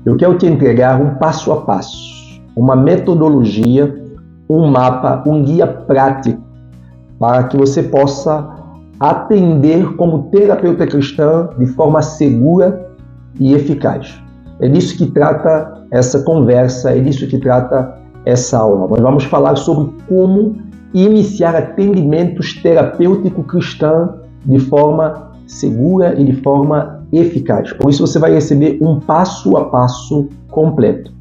Eu quero te entregar um passo a passo, uma metodologia, um mapa, um guia prático para que você possa atender como terapeuta cristã de forma segura e eficaz. É disso que trata essa conversa, é disso que trata essa aula. Nós vamos falar sobre como iniciar atendimentos terapêuticos cristãos de forma segura e de forma eficaz. Por isso você vai receber um passo a passo completo.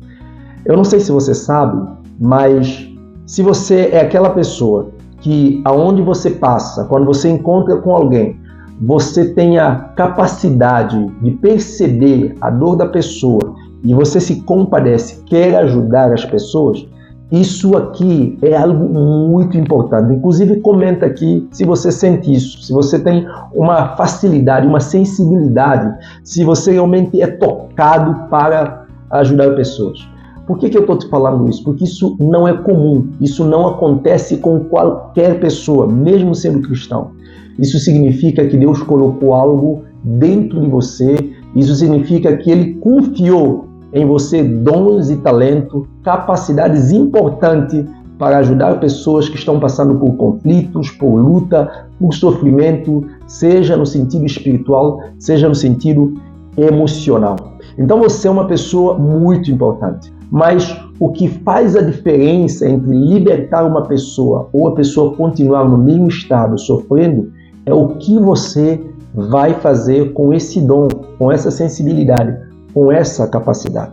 Eu não sei se você sabe, mas se você é aquela pessoa que aonde você passa, quando você encontra com alguém, você tem a capacidade de perceber a dor da pessoa e você se compadece, quer ajudar as pessoas, isso aqui é algo muito importante. Inclusive, comenta aqui se você sente isso, se você tem uma facilidade, uma sensibilidade, se você realmente é tocado para ajudar pessoas. Por que eu estou te falando isso? Porque isso não é comum, isso não acontece com qualquer pessoa, mesmo sendo cristão. Isso significa que Deus colocou algo dentro de você, isso significa que Ele confiou em você dons e talento, capacidades importantes para ajudar pessoas que estão passando por conflitos, por luta, por sofrimento, seja no sentido espiritual, seja no sentido emocional. Então você é uma pessoa muito importante. Mas o que faz a diferença entre libertar uma pessoa ou a pessoa continuar no mesmo estado sofrendo é o que você vai fazer com esse dom, com essa sensibilidade, com essa capacidade.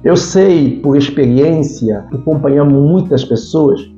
Eu sei por experiência, acompanhando muitas pessoas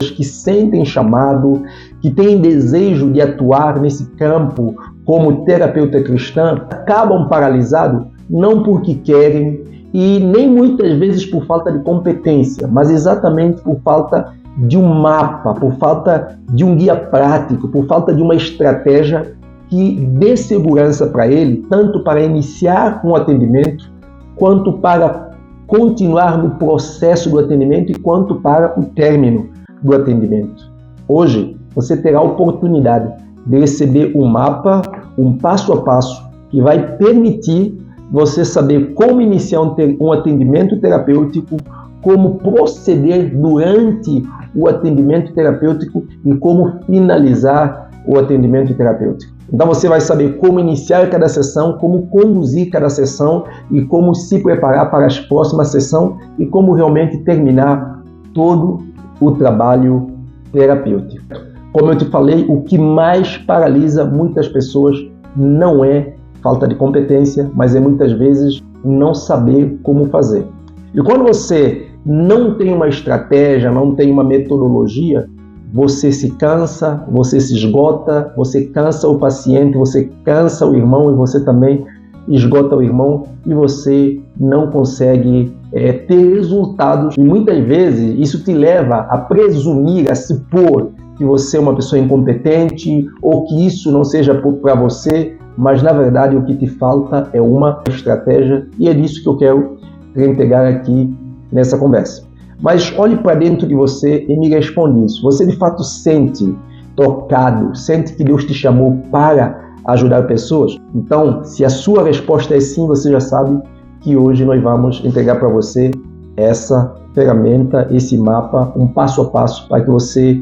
que sentem chamado, que têm desejo de atuar nesse campo como terapeuta cristã, acabam paralisados não porque querem e nem muitas vezes por falta de competência, mas exatamente por falta de um mapa, por falta de um guia prático, por falta de uma estratégia que dê segurança para ele, tanto para iniciar um atendimento, quanto para continuar no processo do atendimento e quanto para o término do atendimento. Hoje, você terá a oportunidade de receber um mapa, um passo a passo, que vai permitir você saber como iniciar um atendimento terapêutico, como proceder durante o atendimento terapêutico e como finalizar o atendimento terapêutico. Então você vai saber como iniciar cada sessão, como conduzir cada sessão e como se preparar para as próximas sessões e como realmente terminar todo o trabalho terapêutico. Como eu te falei, o que mais paralisa muitas pessoas não é falta de competência, mas é muitas vezes não saber como fazer. E quando você não tem uma estratégia, não tem uma metodologia, você se cansa, você se esgota, você cansa o paciente, você cansa o irmão e você também esgota o irmão e você não consegue ter resultados. E muitas vezes isso te leva a presumir, a supor que você é uma pessoa incompetente ou que isso não seja para você, mas na verdade o que te falta é uma estratégia e é disso que eu quero entregar aqui nessa conversa. Mas olhe para dentro de você e me responde isso. Você de fato sente tocado, sente que Deus te chamou para ajudar pessoas? Então, se a sua resposta é sim, você já sabe que hoje nós vamos entregar para você essa ferramenta, esse mapa, um passo a passo para que você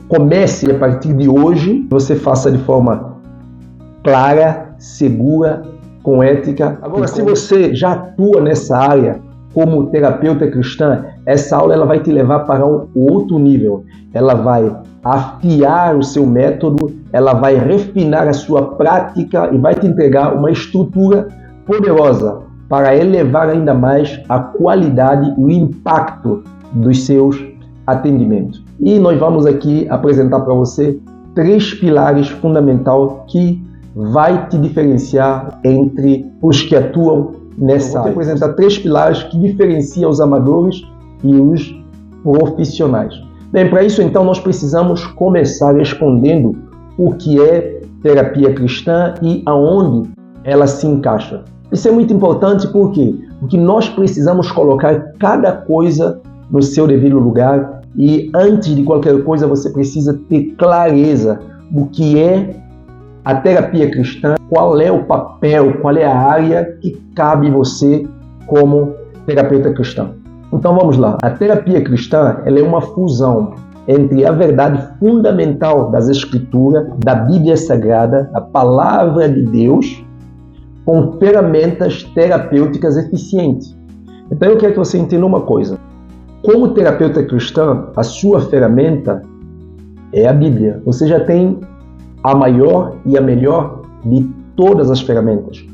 comece a partir de hoje, você faça de forma clara, segura, com ética. Agora, se você já atua nessa área como terapeuta cristã, essa aula ela vai te levar para um outro nível. Ela vai afiar o seu método, ela vai refinar a sua prática e vai te entregar uma estrutura poderosa para elevar ainda mais a qualidade e o impacto dos seus atendimentos. E nós vamos aqui apresentar para você 3 pilares fundamentais que vai te diferenciar entre os que atuam nessa área. Eu vou te apresentar 3 pilares que diferenciam os amadores e os profissionais. Bem, para isso então nós precisamos começar respondendo o que é terapia cristã e aonde ela se encaixa. Isso é muito importante porque nós precisamos colocar cada coisa no seu devido lugar e antes de qualquer coisa você precisa ter clareza do que é a terapia cristã, qual é o papel, qual é a área que cabe você como terapeuta cristão. Então vamos lá. A terapia cristã, ela é uma fusão entre a verdade fundamental das Escrituras, da Bíblia Sagrada, a Palavra de Deus, com ferramentas terapêuticas eficientes. Então eu quero que você entenda uma coisa. Como terapeuta cristão, a sua ferramenta é a Bíblia. Você já tem a maior e a melhor de todas as ferramentas.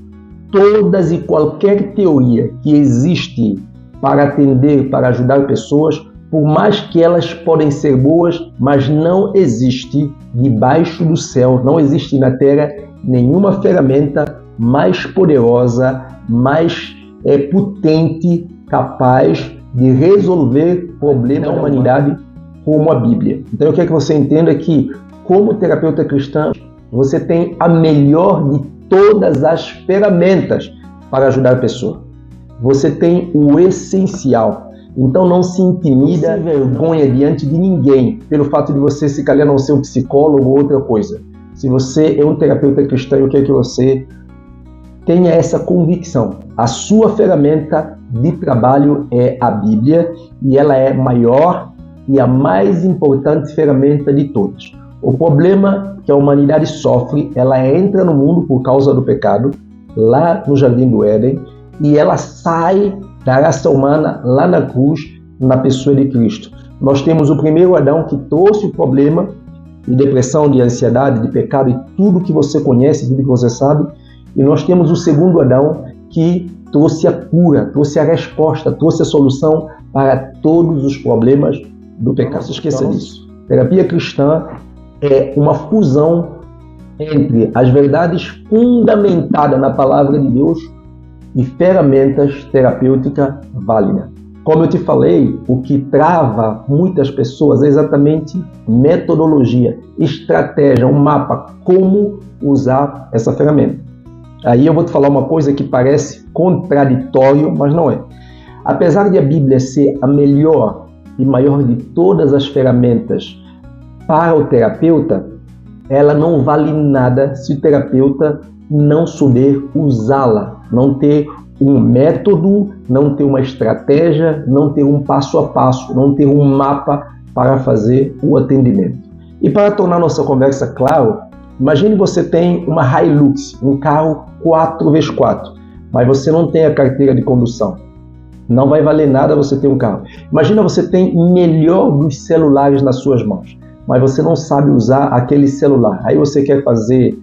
Todas e qualquer teoria que existe para atender, para ajudar pessoas, por mais que elas podem ser boas, mas não existe debaixo do céu, não existe na terra nenhuma ferramenta mais poderosa, mais potente, capaz de resolver problemas da humanidade como a Bíblia. Então eu quero que você entenda que, como terapeuta cristão, você tem a melhor de todas as ferramentas para ajudar a pessoa. Você tem o essencial. Então não se intimida, vergonha diante de ninguém pelo fato de você se calhar não ser um psicólogo ou outra coisa. Se você é um terapeuta cristão, eu quero que você tenha essa convicção. A sua ferramenta de trabalho é a Bíblia e ela é a maior e a mais importante ferramenta de todas. O problema que a humanidade sofre, ela entra no mundo por causa do pecado, lá no Jardim do Éden, e ela sai da raça humana lá na cruz, na pessoa de Cristo. Nós temos o primeiro Adão que trouxe o problema de depressão, de ansiedade, de pecado e tudo que você conhece, tudo que você sabe. E nós temos o segundo Adão que trouxe a cura, trouxe a resposta, trouxe a solução para todos os problemas do pecado. Não se esqueça disso. Terapia cristã é uma fusão entre as verdades fundamentadas na palavra de Deus e ferramentas terapêuticas válidas. Como eu te falei, o que trava muitas pessoas é exatamente metodologia, estratégia, um mapa, como usar essa ferramenta. Aí eu vou te falar uma coisa que parece contraditório, mas não é. Apesar de a Bíblia ser a melhor e maior de todas as ferramentas para o terapeuta, ela não vale nada se o terapeuta não souber usá-la, não ter um método, não ter uma estratégia, não ter um passo a passo, não ter um mapa para fazer o atendimento. E para tornar nossa conversa claro, imagine você tem uma Hilux, um carro 4x4, mas você não tem a carteira de condução. Não vai valer nada você ter um carro. Imagina você tem o melhor dos celulares nas suas mãos, mas você não sabe usar aquele celular. Aí você quer fazer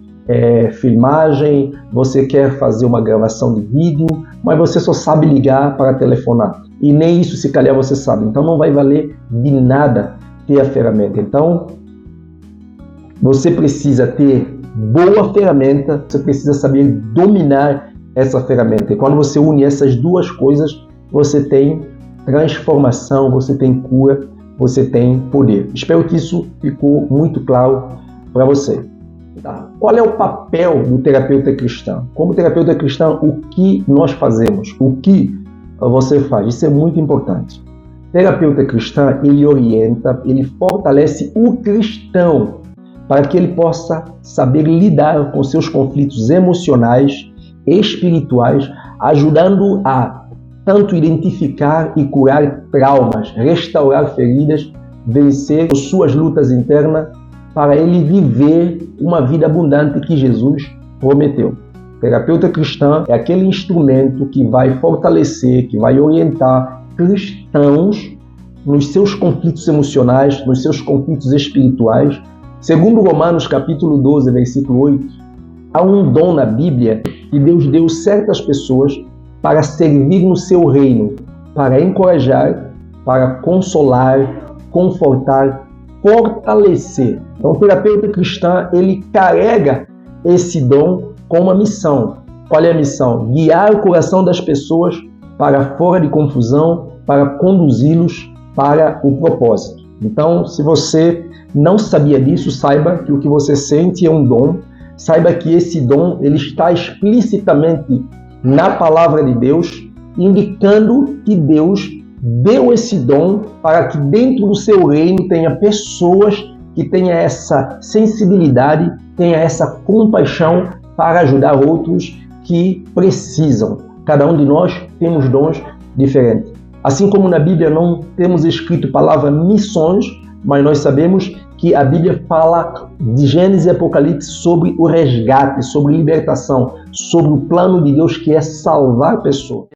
filmagem, você quer fazer uma gravação de vídeo, mas você só sabe ligar para telefonar. E nem isso se calhar você sabe. Então não vai valer de nada ter a ferramenta. Então você precisa ter boa ferramenta, você precisa saber dominar essa ferramenta. E quando você une essas duas coisas, você tem transformação, você tem cura, você tem poder. Espero que isso ficou muito claro para você. Tá. Qual é o papel do terapeuta cristão? Como terapeuta cristão, o que nós fazemos? O que você faz? Isso é muito importante. O terapeuta cristão, ele orienta, ele fortalece o cristão para que ele possa saber lidar com seus conflitos emocionais, espirituais, ajudando a tanto identificar e curar traumas, restaurar feridas, vencer suas lutas internas, para ele viver uma vida abundante que Jesus prometeu. O terapeuta cristão é aquele instrumento que vai fortalecer, que vai orientar cristãos nos seus conflitos emocionais, nos seus conflitos espirituais. Segundo Romanos capítulo 12, versículo 8, há um dom na Bíblia que Deus deu certas pessoas para servir no seu reino, para encorajar, para consolar, confortar, fortalecer. Então o terapeuta cristão, ele carrega esse dom com uma missão. Qual é a missão? Guiar o coração das pessoas para fora de confusão, para conduzi-los para o propósito. Então, se você não sabia disso, saiba que o que você sente é um dom. Saiba que esse dom ele está explicitamente na palavra de Deus, indicando que Deus deu esse dom para que dentro do seu reino tenha pessoas que tenha essa sensibilidade, tenha essa compaixão para ajudar outros que precisam. Cada um de nós temos dons diferentes. Assim como na Bíblia não temos escrito a palavra missões, mas nós sabemos que a Bíblia fala de Gênesis e Apocalipse sobre o resgate, sobre libertação, sobre o plano de Deus que é salvar pessoas.